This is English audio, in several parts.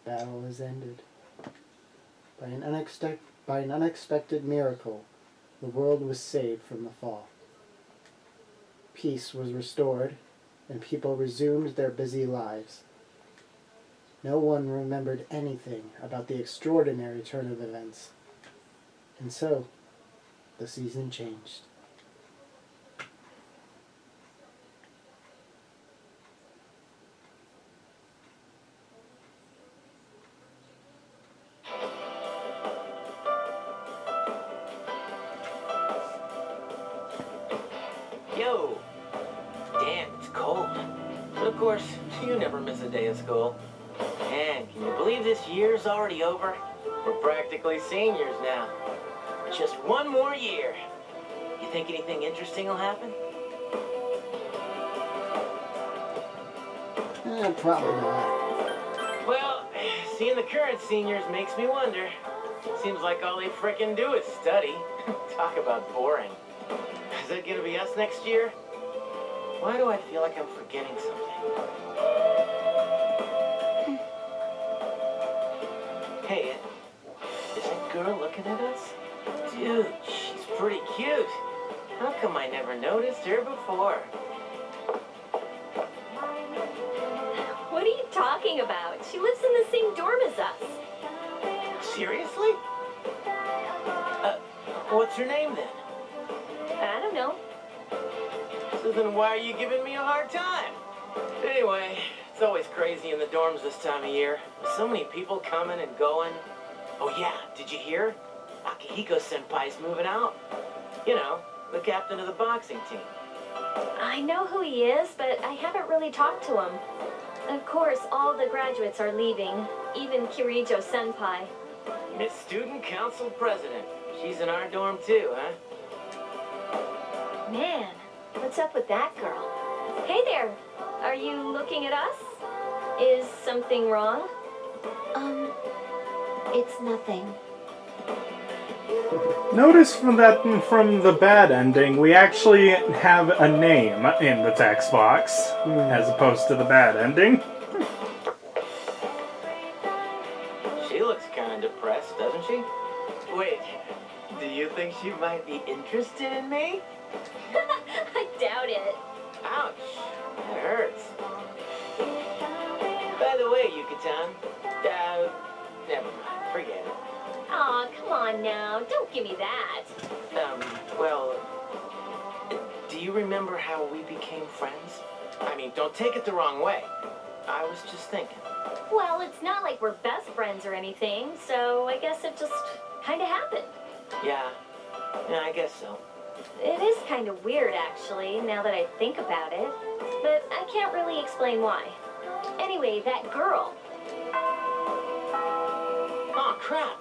battle is ended. By an unexpected miracle, the world was saved from the fall. Peace was restored, and people resumed their busy lives. No one remembered anything about the extraordinary turn of events. And so, the season changed. Yo! Damn, it's cold. But of course, you never miss a day of school. Man, can you believe this year's already over? We're practically seniors now. Just one more year. You think anything interesting will happen? Probably not. Well, seeing the current seniors makes me wonder. Seems like all they frickin' do is study. Talk about boring. Is that gonna be us next year? Why do I feel like I'm forgetting something? Hey, is that girl looking at us? Dude, she's pretty cute. How come I never noticed her before? What are you talking about? She lives in the same dorm as us. Seriously? What's her name then? I don't know. So then why are you giving me a hard time? Anyway, it's always crazy in the dorms this time of year. With so many people coming and going. Oh yeah, did you hear? Akihiko-senpai's moving out. You know, the captain of the boxing team. I know who he is, but I haven't really talked to him. Of course, all the graduates are leaving, even Kirijo-senpai. Miss Student Council President. She's in our dorm too, huh? Man, what's up with that girl? Hey there, are you looking at us? Is something wrong? It's nothing. Notice from the bad ending, we actually have a name in the text box, as opposed to the bad ending. She looks kind of depressed, doesn't she? Wait, do you think she might be interested in me? I doubt it. Ouch, that hurts. By the way, Yuka-tan, never mind, forget it. Aw, come on now, don't give me that. Well, do you remember how we became friends? I mean, don't take it the wrong way. I was just thinking. Well, it's not like we're best friends or anything, so I guess it just kind of happened. Yeah, I guess so. It is kind of weird, actually, now that I think about it. But I can't really explain why. Anyway, that girl. Oh, crap.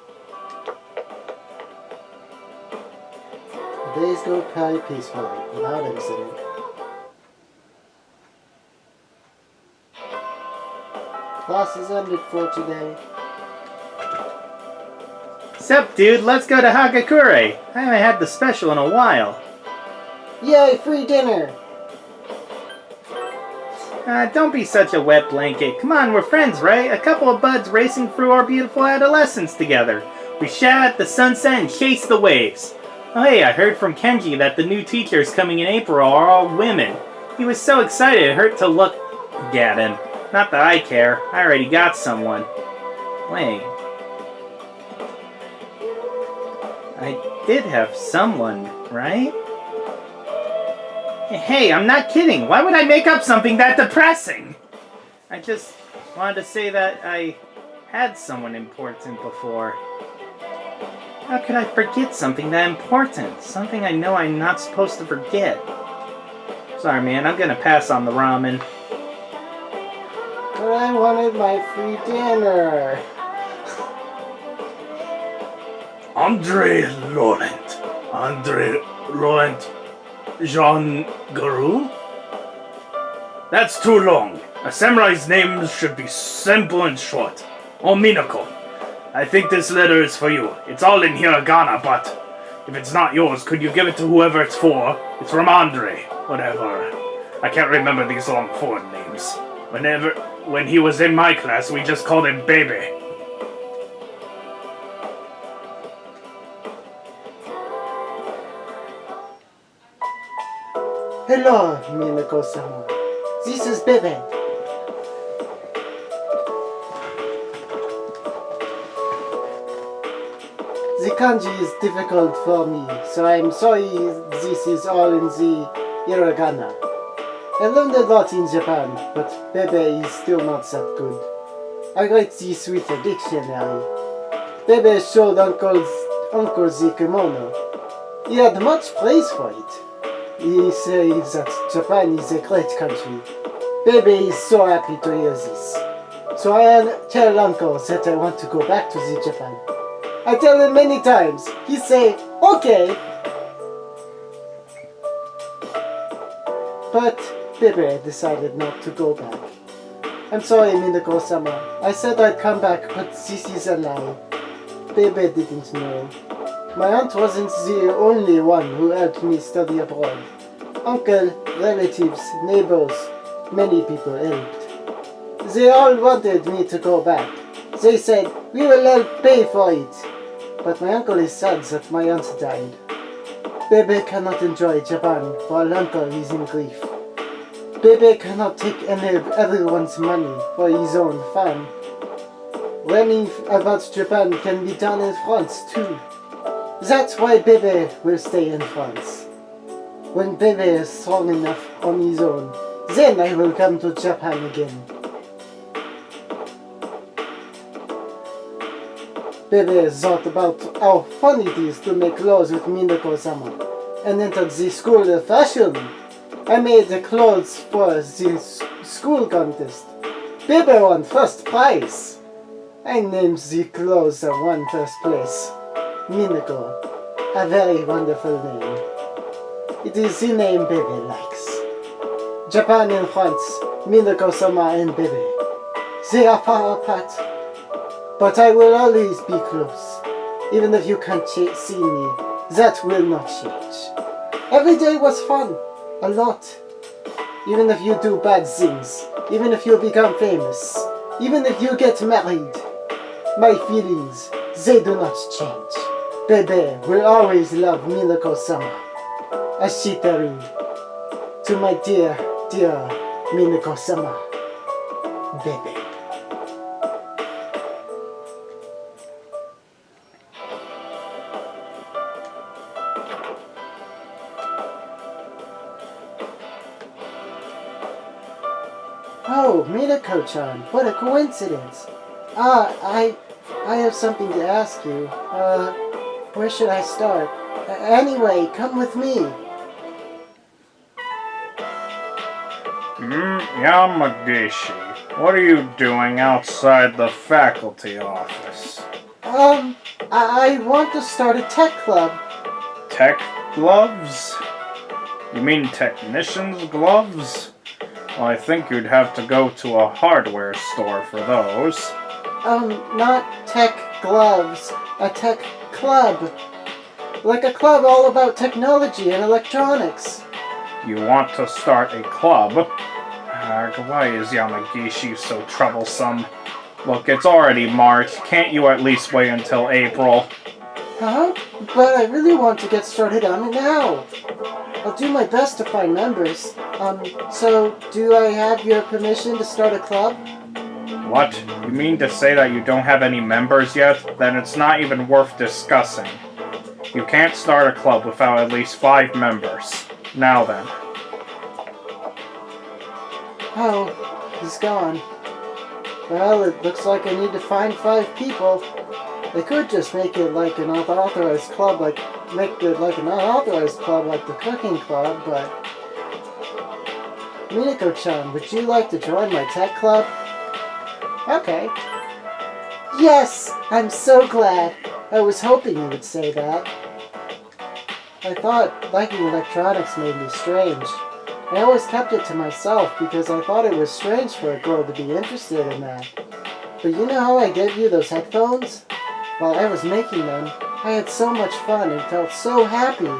The days go by peacefully, without incident. Class is ended for today. Sup, dude, let's go to Hagakure. I haven't had the special in a while. Yay, free dinner! Don't be such a wet blanket. Come on, we're friends, right? A couple of buds racing through our beautiful adolescence together. We shout at the sunset and chase the waves. Oh hey, I heard from Kenji that the new teachers coming in April are all women. He was so excited it hurt to look at him. Not that I care. I already got someone. Wait. I did have someone, right? Hey, I'm not kidding. Why would I make up something that depressing? I just wanted to say that I had someone important before. How could I forget something that important? Something I know I'm not supposed to forget. Sorry, man. I'm gonna pass on the ramen. But I wanted my free dinner. Andre Laurent Jean Garou? That's too long. A samurai's name should be simple and short. Or Minako. I think this letter is for you. It's all in hiragana, but if it's not yours, could you give it to whoever it's for? It's from Andre. Whatever. I can't remember these long foreign names. When he was in my class, we just called him Bebe. Hello, Minako-sama. This is Bebe. The kanji is difficult for me, so I'm sorry this is all in the hiragana. I learned a lot in Japan, but Bebe is still not that good. I write this with a dictionary. Bebe showed Uncle the kimono. He had much praise for it. He says that Japan is a great country. Bebe is so happy to hear this. So I tell Uncle that I want to go back to the Japan. I tell him many times. He say, okay. But Bebe decided not to go back. I'm sorry, Minako-sama. I said I'd come back, but this is a lie. Bebe didn't know. My aunt wasn't the only one who helped me study abroad. Uncle, relatives, neighbors, many people helped. They all wanted me to go back. They said, we will help pay for it. But my uncle is sad that my aunt died. Bebe cannot enjoy Japan while uncle is in grief. Bebe cannot take any of everyone's money for his own fun. Learning about Japan can be done in France too. That's why Bebe will stay in France. When Bebe is strong enough on his own, then I will come to Japan again. Bebe thought about how fun it is to make clothes with Minako-sama and entered the school of fashion. I made the clothes for the school contest. Bebe won first prize. I named the clothes that won first place. Minako, a very wonderful name. It is the name Bebe likes. Japan and France, Minako-sama and Bebe. They are far apart. But I will always be close. Even if you can't see me, that will not change. Every day was fun. A lot. Even if you do bad things. Even if you become famous. Even if you get married. My feelings, they do not change. Bebe will always love Minako-sama. Ashitaru. To my dear, dear Minako-sama. Bebe. Oh, Minako-chan, what a coincidence. I have something to ask you. Where should I start? Anyway, come with me. Yamagishi, what are you doing outside the faculty office? I want to start a tech club. Tech gloves? You mean technician's gloves? Well, I think you'd have to go to a hardware store for those. Not tech gloves. A tech club. Like a club all about technology and electronics. You want to start a club? Why is Yamagishi so troublesome? Look, it's already March. Can't you at least wait until April? Huh? But I really want to get started on it now. I'll do my best to find members. So do I have your permission to start a club? What? You mean to say that you don't have any members yet? Then it's not even worth discussing. You can't start a club without at least 5 members. Now then. Oh, he's gone. Well, it looks like I need to find 5 people. They could just make it like an unauthorized club, like the cooking club, but... Minako-chan, would you like to join my tech club? Okay. Yes! I'm so glad! I was hoping you would say that. I thought liking electronics made me strange. I always kept it to myself because I thought it was strange for a girl to be interested in that. But you know how I gave you those headphones? While I was making them, I had so much fun and felt so happy.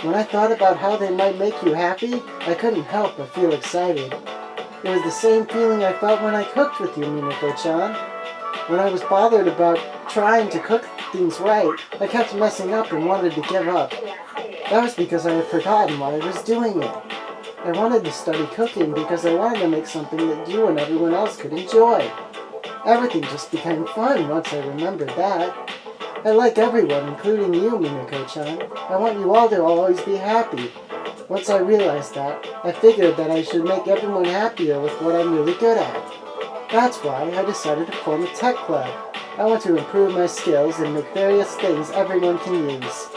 When I thought about how they might make you happy, I couldn't help but feel excited. It was the same feeling I felt when I cooked with you, Minako-chan. When I was bothered about trying to cook things right, I kept messing up and wanted to give up. That was because I had forgotten why I was doing it. I wanted to study cooking because I wanted to make something that you and everyone else could enjoy. Everything just became fun once I remembered that. I like everyone, including you, Minako-chan. I want you all to always be happy. Once I realized that, I figured that I should make everyone happier with what I'm really good at. That's why I decided to form a tech club. I want to improve my skills and make various things everyone can use.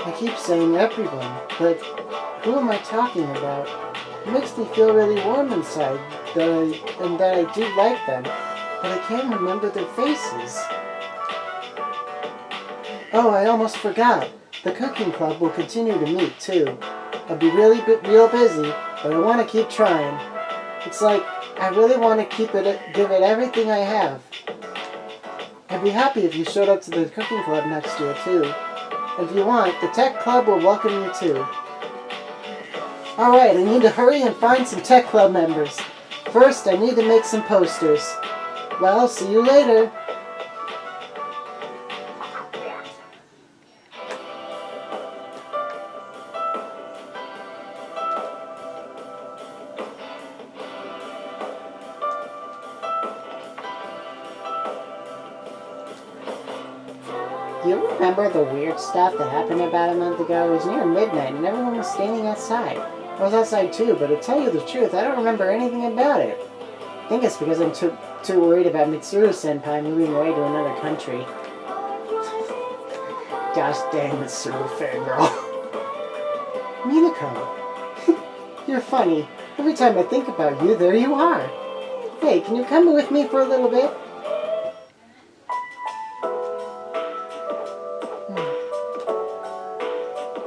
I keep saying everyone, but who am I talking about? It makes me feel really warm inside, that I do like them, but I can't remember their faces. Oh, I almost forgot. The cooking club will continue to meet too. I'll be real busy, but I want to keep trying. It's like I really want to give it everything I have. I'd be happy if you showed up to the cooking club next year too. If you want, the tech club will welcome you too. Alright, I need to hurry and find some tech club members. First, I need to make some posters. Well, see you later. Do you remember the weird stuff that happened about a month ago? It was near midnight and everyone was standing outside. I was outside too, but to tell you the truth, I don't remember anything about it. I think it's because I'm too worried about Mitsuru-senpai moving away to another country. Gosh dang, Mitsuru fangirl. Minako, you're funny. Every time I think about you, there you are. Hey, can you come with me for a little bit?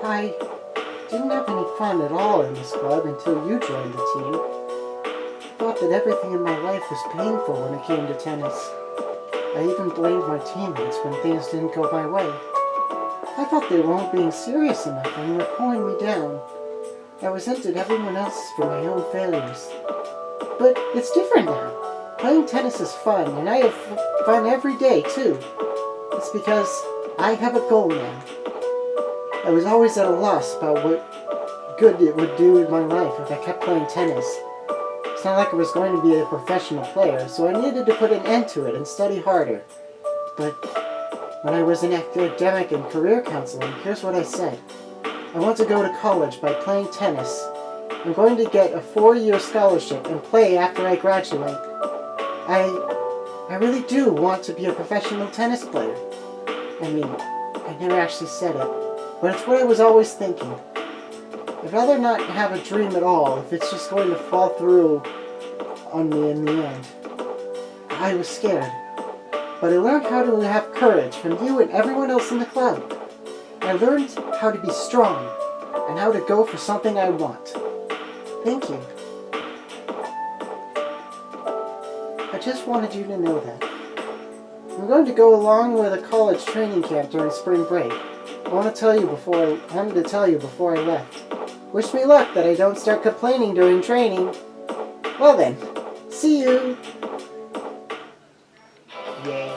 I didn't have any fun at all in this club until you joined the team. I thought that everything in my life was painful when it came to tennis. I even blamed my teammates when things didn't go my way. I thought they weren't being serious enough and were pulling me down. I resented everyone else for my own failures. But it's different now. Playing tennis is fun, and I have fun every day, too. It's because I have a goal now. I was always at a loss about what good it would do in my life if I kept playing tennis. It's not like I was going to be a professional player, so I needed to put an end to it and study harder. But when I was in academic and career counseling, here's what I said. I want to go to college by playing tennis. I'm going to get a 4-year scholarship and play after I graduate. I really do want to be a professional tennis player. I mean, I never actually said it, but it's what I was always thinking. I'd rather not have a dream at all if it's just going to fall through on me in the end. I was scared, but I learned how to have courage from you and everyone else in the club. I learned how to be strong and how to go for something I want. Thank you. I just wanted you to know that. I'm going to go along with a college training camp during spring break. I wanted to tell you before I left. Wish me luck that I don't start complaining during training. Well then, see you. Yay.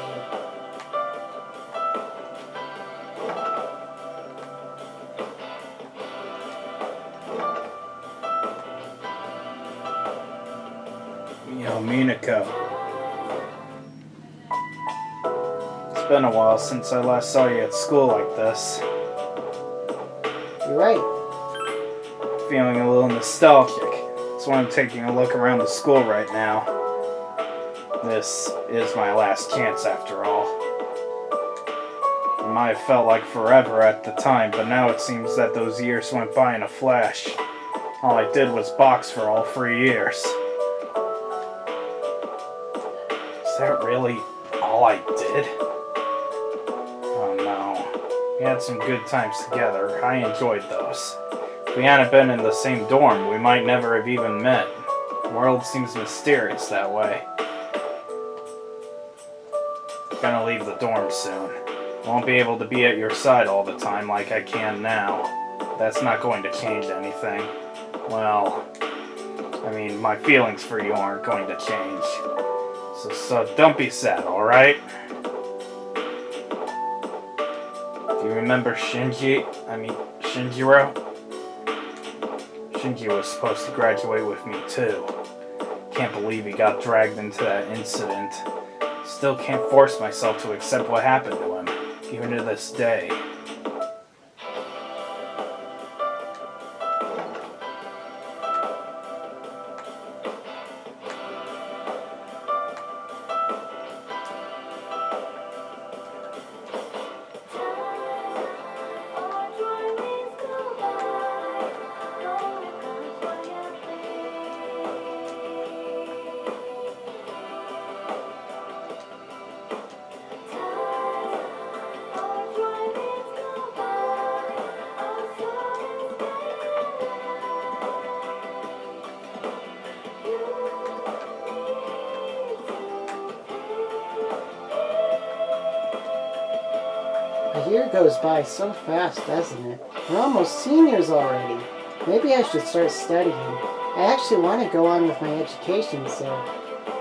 Yo, Minako. It's been a while since I last saw you at school like this. You're right. Feeling a little nostalgic. That's why I'm taking a look around the school right now. This is my last chance after all. It might have felt like forever at the time, but now it seems that those years went by in a flash. All I did was box for all 3 years. Is that really all I did? Oh no. We had some good times together. I enjoyed those. If we hadn't been in the same dorm, we might never have even met. The world seems mysterious that way. Gonna leave the dorm soon. Won't be able to be at your side all the time like I can now. That's not going to change anything. well, I mean, my feelings for you aren't going to change. So don't be sad, alright? Do you remember Shinjiro? Shinji was supposed to graduate with me too. Can't believe he got dragged into that incident. Still can't force myself to accept what happened to him, even to this day. A year goes by so fast, doesn't it? We're almost seniors already. Maybe I should start studying. I actually want to go on with my education, so...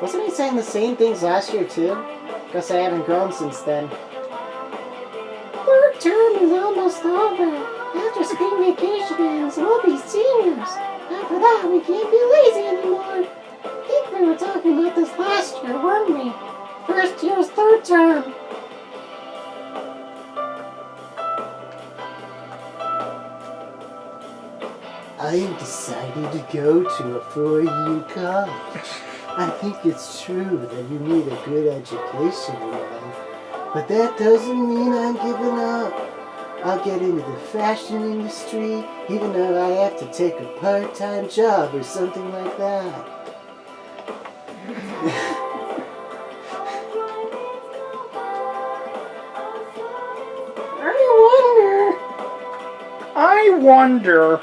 Wasn't I saying the same things last year, too? Guess I haven't grown since then. Third term is almost over. After spring vacation ends, we'll be seniors. After that, we can't be lazy anymore. I think we were talking about this last year, weren't we? First year's third term. I am decided to go to a 4-year college. I think it's true that you need a good education in life, but that doesn't mean I'm giving up. I'll get into the fashion industry, even though I have to take a part-time job or something like that. I wonder.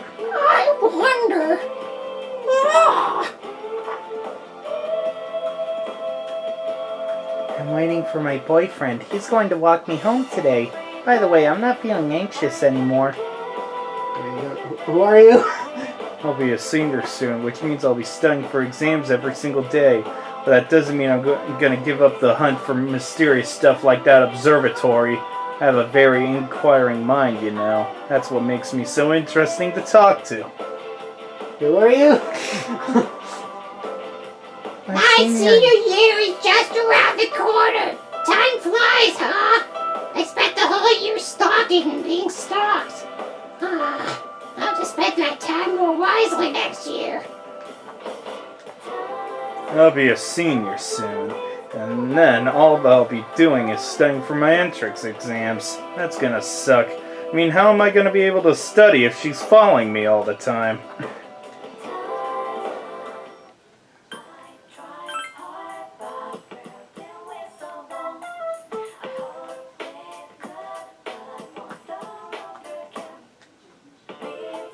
I'm waiting for my boyfriend. He's going to walk me home today. By the way, I'm not feeling anxious anymore. Who are you? I'll be a senior soon, which means I'll be studying for exams every single day. But that doesn't mean I'm going to give up the hunt for mysterious stuff like that observatory. I have a very inquiring mind, you know. That's what makes me so interesting to talk to. Who are you? My senior year is just around the corner. Time flies, huh? I spent the whole year stalking and being stalked. I'll have to spend my time more wisely next year. I'll be a senior soon. And then all I'll be doing is studying for my entrance exams. That's gonna suck. I mean, how am I gonna be able to study if she's following me all the time?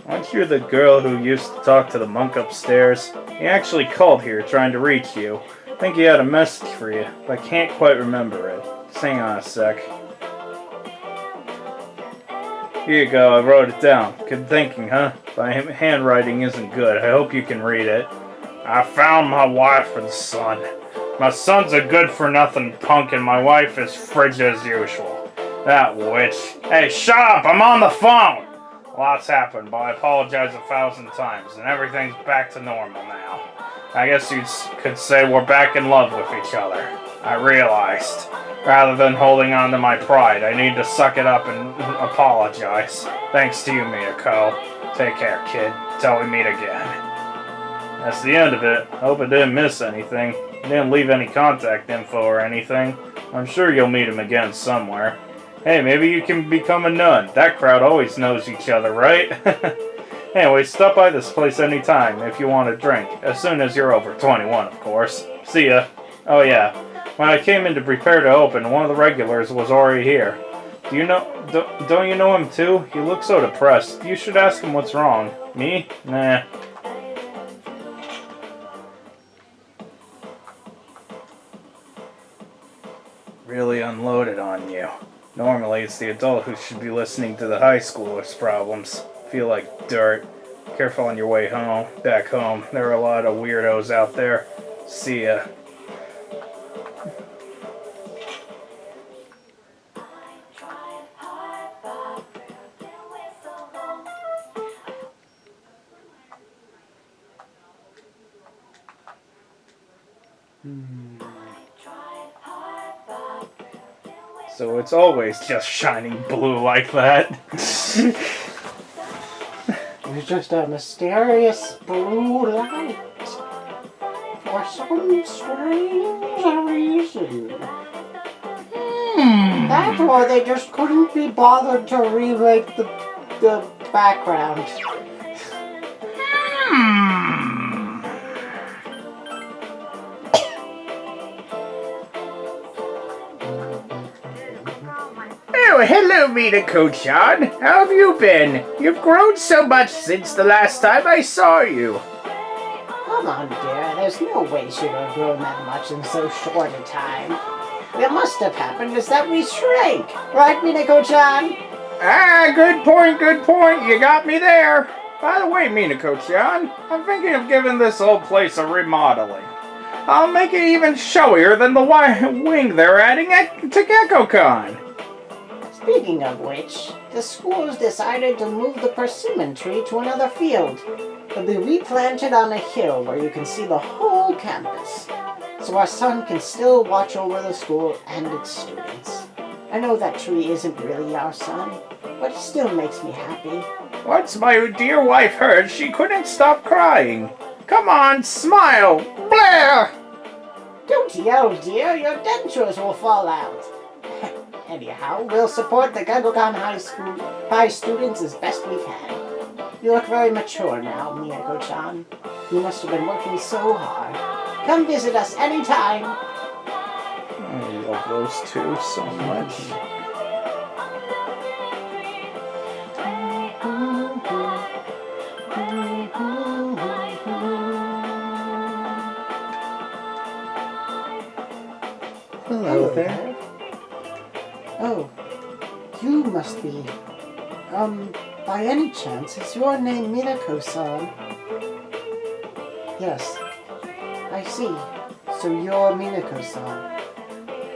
Aren't you the girl who used to talk to the monk upstairs? He actually called here trying to reach you. I think he had a message for you, but I can't quite remember it. Just hang on a sec. Here you go, I wrote it down. Good thinking, huh? My handwriting isn't good. I hope you can read it. I found my wife and son. My son's a good-for-nothing punk and my wife is frigid as usual. That witch. Hey, shut up! I'm on the phone! Lots happened, but I apologize 1,000 times, and everything's back to normal now. I guess you could say we're back in love with each other. I realized. Rather than holding on to my pride, I need to suck it up and apologize. Thanks to you, Miyako. Take care, kid. Till we meet again. That's the end of it. Hope I didn't miss anything. I didn't leave any contact info or anything. I'm sure you'll meet him again somewhere. Hey, maybe you can become a nun. That crowd always knows each other, right? Anyway, stop by this place anytime if you want a drink. As soon as you're over 21, of course. See ya. Oh yeah, when I came in to prepare to open, one of the regulars was already here. Do you know... don't you know him too? He looks so depressed. You should ask him what's wrong. Me? Nah. Really unloaded on you. Normally, it's the adult who should be listening to the high schoolers' problems. Feel like dirt. Careful on your way home, back home. There are a lot of weirdos out there. See ya. So it's always just shining blue like that. It's just a mysterious blue light. For some strange reason. That or they just couldn't be bothered to remake the background. Oh, hello, Minako-chan. How have you been? You've grown so much since the last time I saw you. Come on, dear. There's no way she'd have grown that much in so short a time. What must have happened is that we shrank. Right, Minako-chan? Ah, good point, good point. You got me there. By the way, Minako-chan, I'm thinking of giving this old place a remodeling. I'll make it even showier than the wing they're adding to Gekko-con. Speaking of which, the school's decided to move the persimmon tree to another field. It'll be replanted on a hill where you can see the whole campus, so our son can still watch over the school and its students. I know that tree isn't really our son, but it still makes me happy. Once my dear wife heard, she couldn't stop crying. Come on, smile! Blair! Don't yell, dear. Your dentures will fall out. Anyhow, we'll support the Gekko-con High students as best we can. You look very mature now, Minako-chan. You must have been working so hard. Come visit us anytime. I love those two so much. Hello there. Oh, you must be... by any chance, is your name Minako-san? Yes, I see. So you're Minako-san.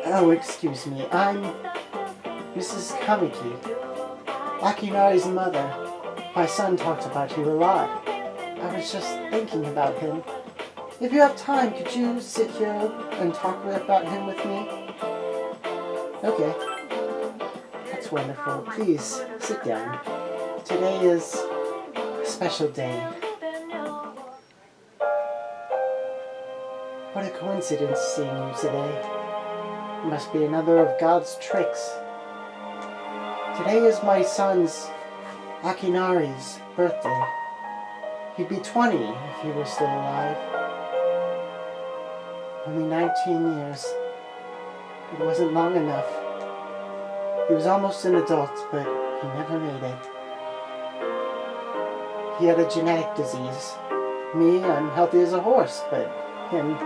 Oh, excuse me, I'm Mrs. Kamiki, Akinari's mother. My son talks about you a lot. I was just thinking about him. If you have time, could you sit here and talk about him with me? Okay. That's wonderful. Please, sit down. Today is a special day. What a coincidence seeing you today. It must be another of God's tricks. Today is my son's, Akinari's, birthday. He'd be 20 if he were still alive. Only 19 years. It wasn't long enough. He was almost an adult, but he never made it. He had a genetic disease. Me, I'm healthy as a horse, but him...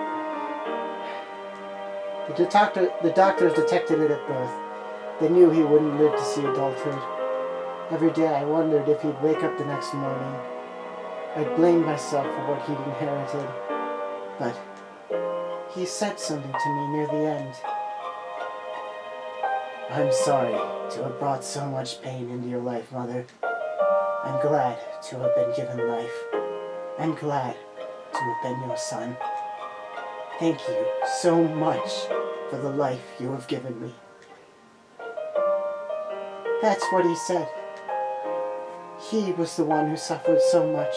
The doctors detected it at birth. They knew he wouldn't live to see adulthood. Every day I wondered if he'd wake up the next morning. I'd blamed myself for what he'd inherited. But he said something to me near the end. I'm sorry to have brought so much pain into your life, Mother. I'm glad to have been given life. I'm glad to have been your son. Thank you so much for the life you have given me. That's what he said. He was the one who suffered so much,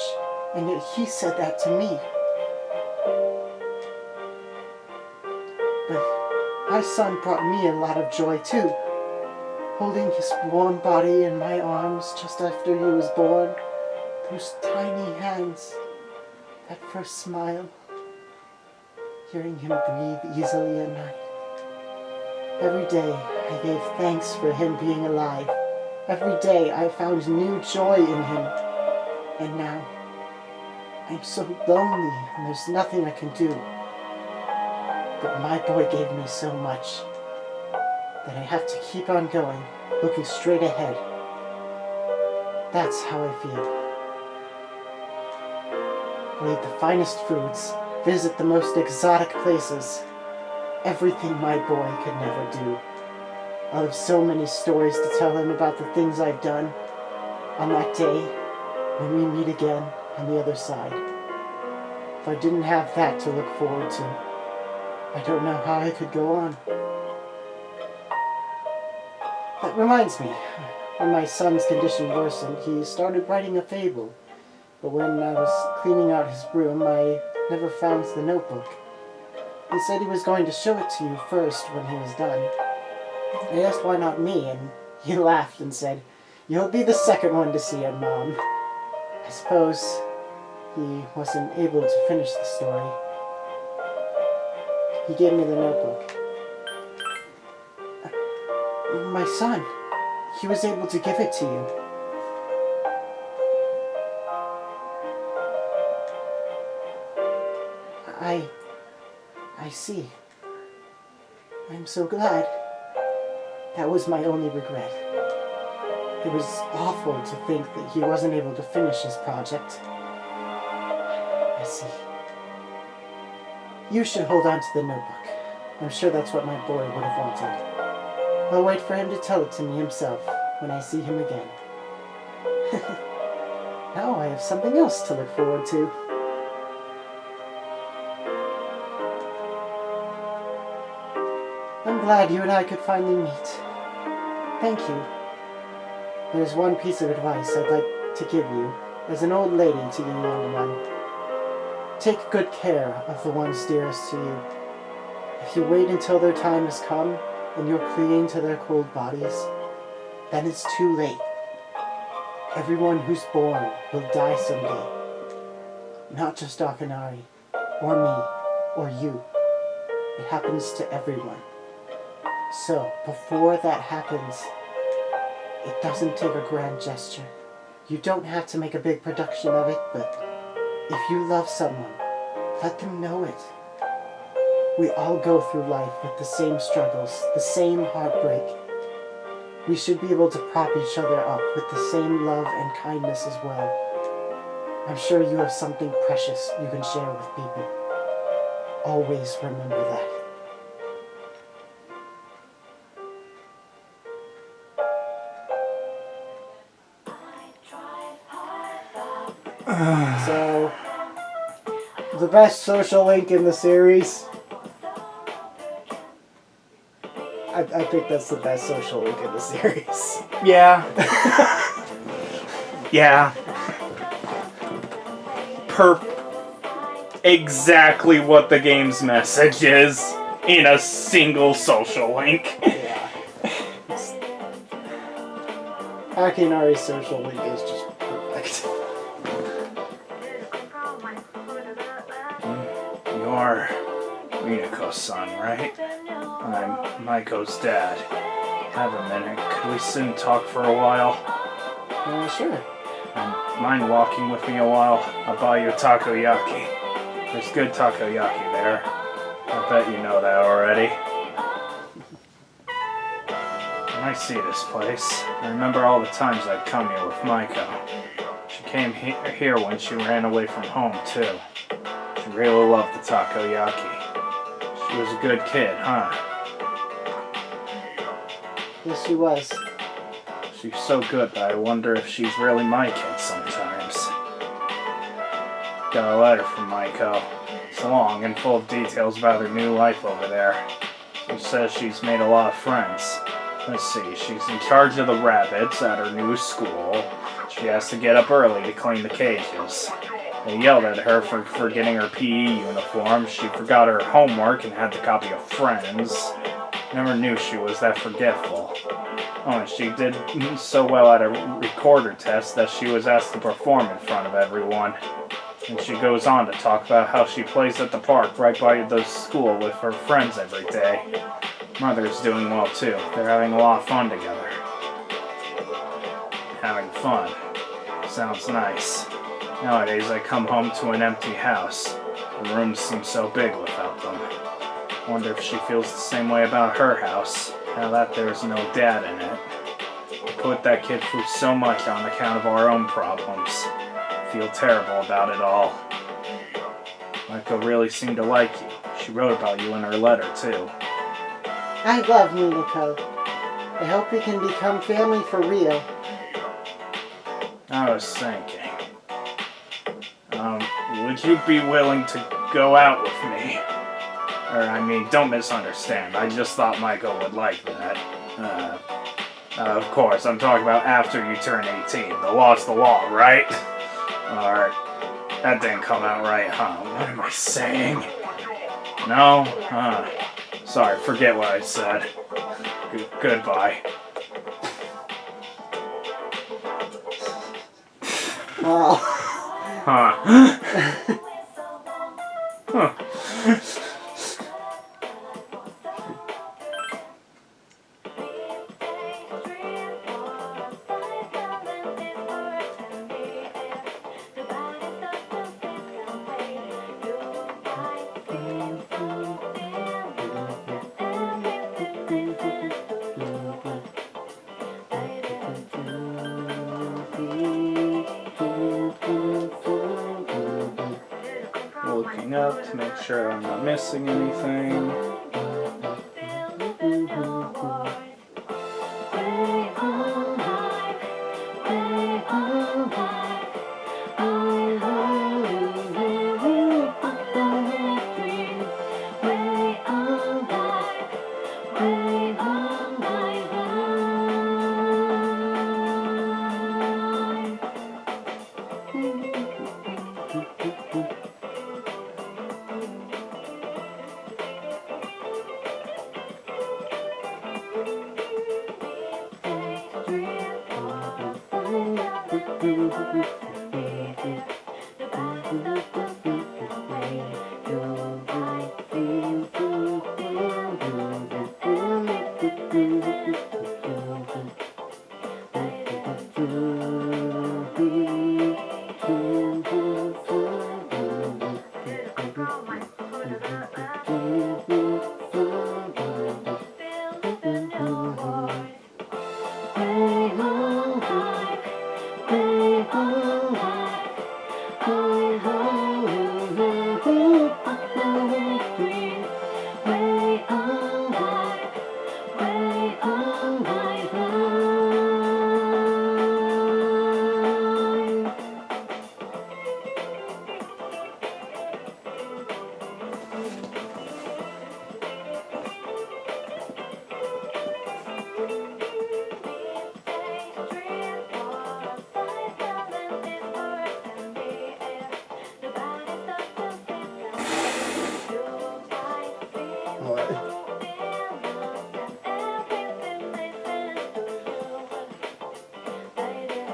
and yet he said that to me. But my son brought me a lot of joy too. Holding his warm body in my arms just after he was born. Those tiny hands. That first smile. Hearing him breathe easily at night. Every day I gave thanks for him being alive. Every day I found new joy in him. And now, I'm so lonely and there's nothing I can do. But my boy gave me so much that I have to keep on going, looking straight ahead. That's how I feel. We'll eat the finest foods, visit the most exotic places. Everything my boy could never do. I'll have so many stories to tell him about the things I've done on that day when we meet again on the other side. If I didn't have that to look forward to, I don't know how I could go on. That reminds me, when my son's condition worsened, he started writing a fable. But when I was cleaning out his room, I never found the notebook. He said he was going to show it to you first when he was done. I asked why not me, and he laughed and said, "You'll be the second one to see it, Mom." I suppose he wasn't able to finish the story. He gave me the notebook. My son, he was able to give it to you. I see. I'm so glad. That was my only regret. It was awful to think that he wasn't able to finish his project. I see. You should hold on to the notebook. I'm sure that's what my boy would have wanted. I'll wait for him to tell it to me himself when I see him again. Now I have something else to look forward to. I'm glad you and I could finally meet. Thank you. There's one piece of advice I'd like to give you as an old lady to you young one. Take good care of the ones dearest to you. If you wait until their time has come and you're clinging to their cold bodies, then it's too late. Everyone who's born will die someday. Not just Akanari, or me, or you. It happens to everyone. So, before that happens, it doesn't take a grand gesture. You don't have to make a big production of it, but if you love someone, let them know it. We all go through life with the same struggles, the same heartbreak. We should be able to prop each other up with the same love and kindness as well. I'm sure you have something precious you can share with people. Always remember that. So, the best social link in the series. I think that's the best social link in the series. Yeah. Yeah. Exactly what the game's message is in a single social link. Yeah. Akinari's social link is just perfect. You're Minako's son, right? I'm Maiko's dad. Have a minute. Could we sit and talk for a while? Sure. Mind walking with me a while? I'll buy you a takoyaki. There's good takoyaki there. I bet you know that already. When I see this place, I remember all the times I'd come here with Maiko. She came here when she ran away from home, too. She really loved the takoyaki. She was a good kid, huh? Yes, she was. She's so good that I wonder if she's really my kid sometimes. Got a letter from Maiko. It's long and full of details about her new life over there. She says she's made a lot of friends. Let's see, she's in charge of the rabbits at her new school. She has to get up early to clean the cages. They yelled at her for forgetting her PE uniform. She forgot her homework and had to copy of Friends. Never knew she was that forgetful. Oh, and she did so well at a recorder test that she was asked to perform in front of everyone. And she goes on to talk about how she plays at the park right by the school with her friends every day. Mother's doing well too. They're having a lot of fun together. Having fun. Sounds nice. Nowadays I come home to an empty house. The rooms seem so big without them. Wonder if she feels the same way about her house, now that there's no dad in it. We put that kid through so much on account of our own problems. Feel terrible about it all. Miko really seemed to like you. She wrote about you in her letter, too. I love Mimiko. I hope we can become family for real. I was thinking, would you be willing to go out with me? Or, I mean, don't misunderstand. I just thought Miko would like that. Of course, I'm talking about after you turn 18. The law's the law, right? Alright. That didn't come out right, huh? What am I saying? No? Sorry, forget what I said. Goodbye. Oh. Huh. Huh. Looking up to make sure I'm not missing anything.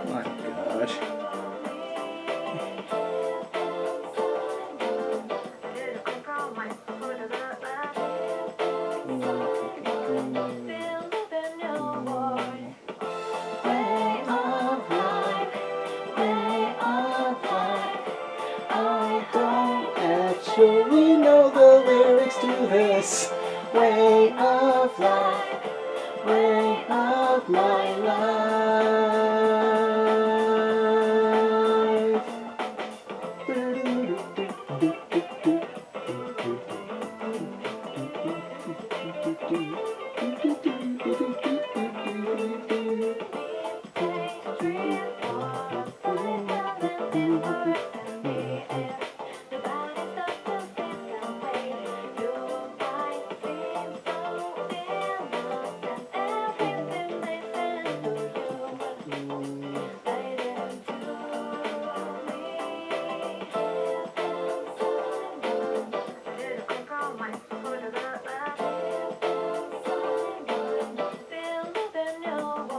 My God. Actually know the lyrics to this. Way of life, way of my life.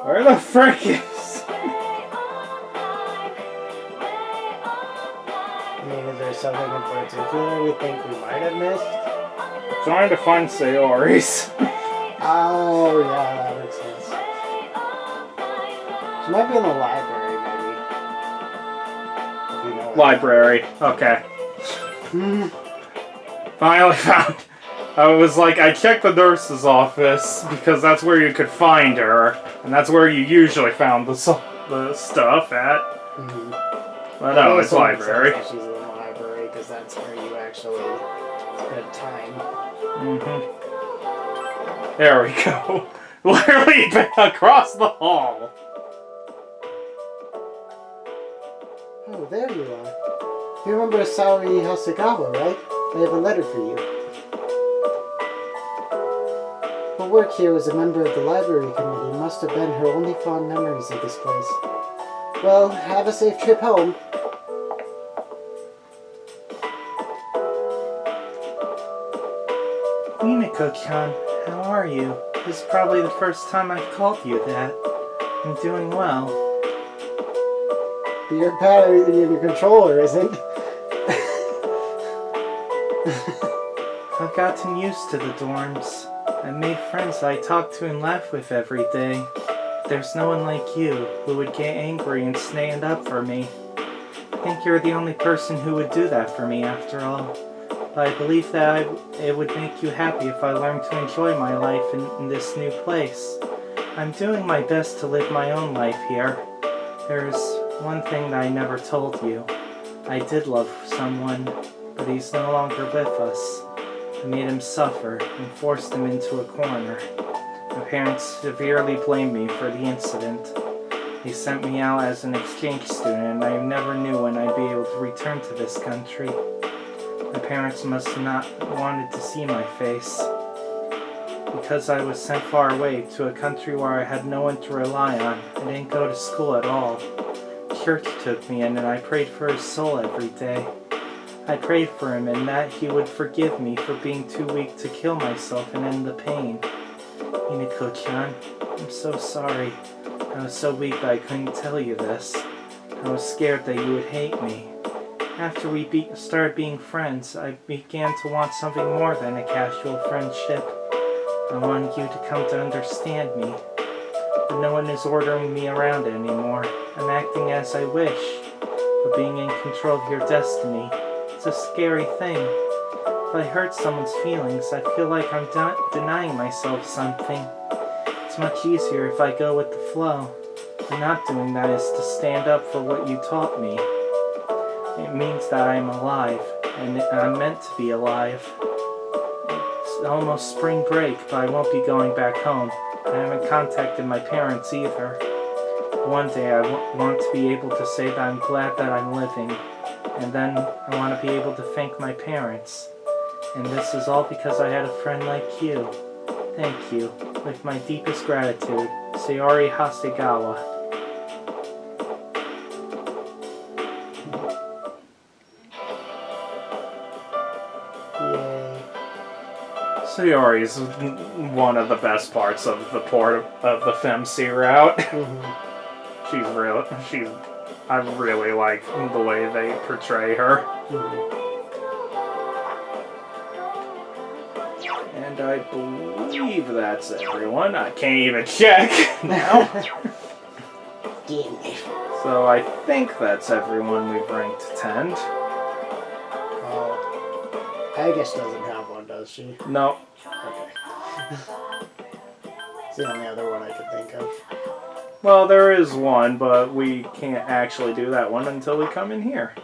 Where the frick is? I mean, is there something in particular we think we might have missed? Trying to find Sayori's. Oh, yeah, that makes sense. She might be in the library, maybe. If you know what Library. Okay. Finally found. I was like, I checked the nurse's office because that's where you could find her, and that's where you usually found the stuff at. Mm-hmm. But no, it's Also makes sense library. that she's in the library because that's where you actually spent time. Mm-hmm. There we go. Literally across the hall. Oh, there you are. You remember Saori Hasegawa, right? I have a letter for you. Her work here as a member of the library committee must have been her only fond memories of this place. Well, have a safe trip home. Minako-chan, how are you? This is probably the first time I've called you that. I'm doing well. But your battery in your controller isn't. I've gotten used to the dorms. I've made friends I talk to and laugh with every day. There's no one like you who would get angry and stand up for me. I think you're the only person who would do that for me after all. But I believe that it would make you happy if I learned to enjoy my life in this new place. I'm doing my best to live my own life here. There's one thing that I never told you. I did love someone, but he's no longer with us. I made him suffer and forced him into a corner. My parents severely blamed me for the incident. They sent me out as an exchange student, and I never knew when I'd be able to return to this country. My parents must not wanted to see my face. Because I was sent far away to a country where I had no one to rely on, I didn't go to school at all. Church took me in, and I prayed for his soul every day. I prayed for him and that he would forgive me for being too weak to kill myself and end the pain. Minako-chan, I'm so sorry. I was so weak that I couldn't tell you this. I was scared that you would hate me. After we started being friends, I began to want something more than a casual friendship. I wanted you to come to understand me. But no one is ordering me around anymore. I'm acting as I wish. But being in control of your destiny, it's a scary thing. If I hurt someone's feelings, I feel like I'm denying myself something. It's much easier if I go with the flow. But not doing that is to stand up for what you taught me. It means that I'm alive, and I'm meant to be alive. It's almost spring break, but I won't be going back home. I haven't contacted my parents either. One day I want to be able to say that I'm glad that I'm living, and then I want to be able to thank my parents. And this is all because I had a friend like you. Thank you. With my deepest gratitude, Saori Hasegawa. Yay. Saori is one of the best parts of the FemC route. Mm-hmm. I really like the way they portray her. Mm-hmm. And I believe that's everyone. I can't even check now. Damn it. So I think that's everyone we've ranked 10. Oh, Haggis doesn't have one, does she? No. Okay. It's the only other one I could think of. Well, there is one, but we can't actually do that one until we come in here.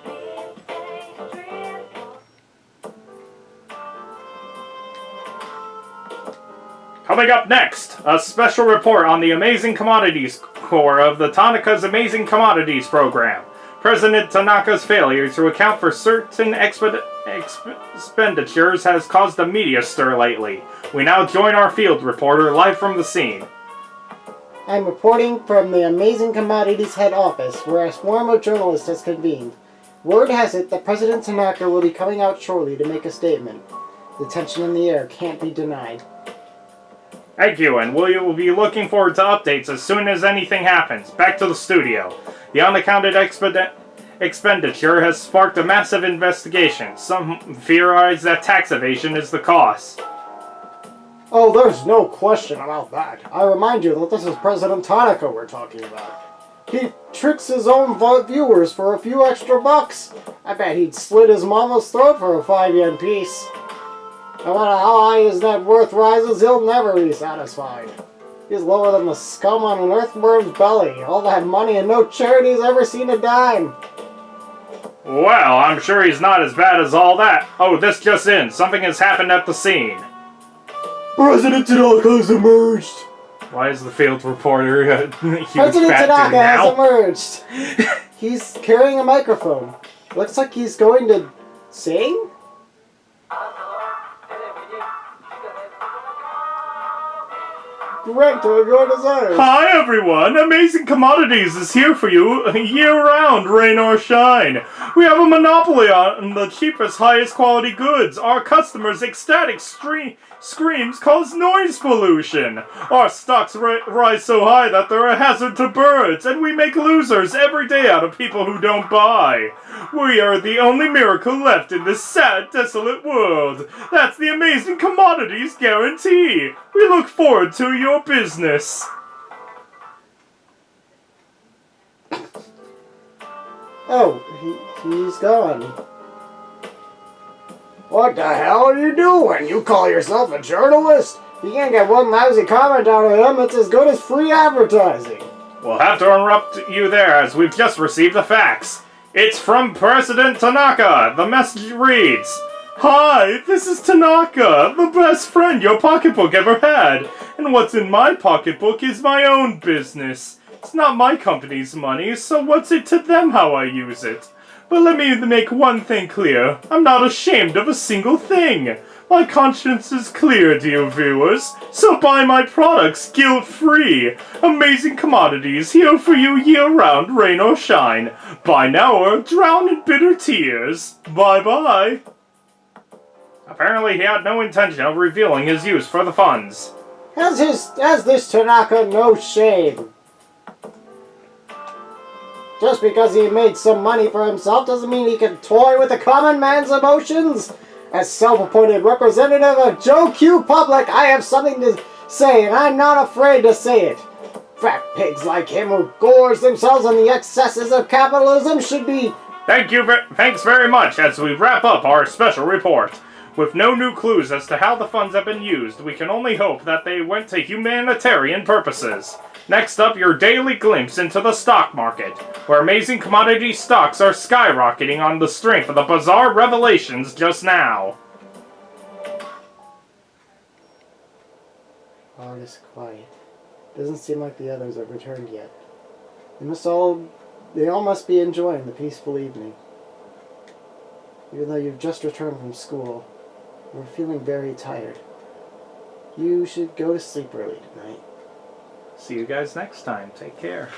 Coming up next, a special report on the Amazing Commodities Corps of the Tanaka's Amazing Commodities Program. President Tanaka's failure to account for certain expenditures has caused a media stir lately. We now join our field reporter live from the scene. I'm reporting from the Amazing Commodities head office, where a swarm of journalists has convened. Word has it that President Tanaka will be coming out shortly to make a statement. The tension in the air can't be denied. Thank you, and we will be looking forward to updates as soon as anything happens. Back to the studio. The unaccounted expenditure has sparked a massive investigation. Some theorize that tax evasion is the cause. Oh, there's no question about that. I remind you that this is President Tanaka we're talking about. He tricks his own viewers for a few extra bucks. I bet he'd slit his mama's throat for a 5-yen piece. No matter how high his net worth rises, he'll never be satisfied. He's lower than the scum on an earthworm's belly. All that money and no charity's ever seen a dime. Well, I'm sure he's not as bad as all that. Oh, this just in. Something has happened at the scene. President Tanaka has emerged! Why is the field reporter a huge President fat dude Tanaka has now? emerged! He's carrying a microphone. Looks like he's going to sing? Great, we're going to say. Hi everyone! Amazing Commodities is here for you year-round, rain or shine. We have a monopoly on the cheapest, highest quality goods. Our customers' ecstatic screams cause noise pollution. Our stocks rise so high that they're a hazard to birds, and we make losers every day out of people who don't buy. We are the only miracle left in this sad, desolate world. That's the Amazing Commodities guarantee. We look forward to your business. Oh, he's gone. What the hell are you doing? You call yourself a journalist? You can't get one lousy comment out of him. It's as good as free advertising. We'll have to interrupt you there as we've just received the facts. It's from President Tanaka. The message reads, "Hi, this is Tanaka, the best friend your pocketbook ever had. And what's in my pocketbook is my own business. It's not my company's money, so what's it to them how I use it? But let me make one thing clear. I'm not ashamed of a single thing. My conscience is clear, dear viewers, so buy my products guilt-free. Amazing Commodities here for you year-round, rain or shine. Buy now or drown in bitter tears. Bye-bye." Apparently he had no intention of revealing his use for the funds. Has this Tanaka no shame? Just because he made some money for himself doesn't mean he can toy with the common man's emotions. As self-appointed representative of Joe Q Public, I have something to say, and I'm not afraid to say it. Fat pigs like him who gorge themselves on the excesses of capitalism should be... Thanks very much. As we wrap up our special report, with no new clues as to how the funds have been used, we can only hope that they went to humanitarian purposes. Next up, your daily glimpse into the stock market, where amazing commodity stocks are skyrocketing on the strength of the bizarre revelations just now. All is quiet. Doesn't seem like the others have returned yet. They all must be enjoying the peaceful evening. Even though you've just returned from school, you're feeling very tired. You should go to sleep early tonight. See you guys next time. Take care.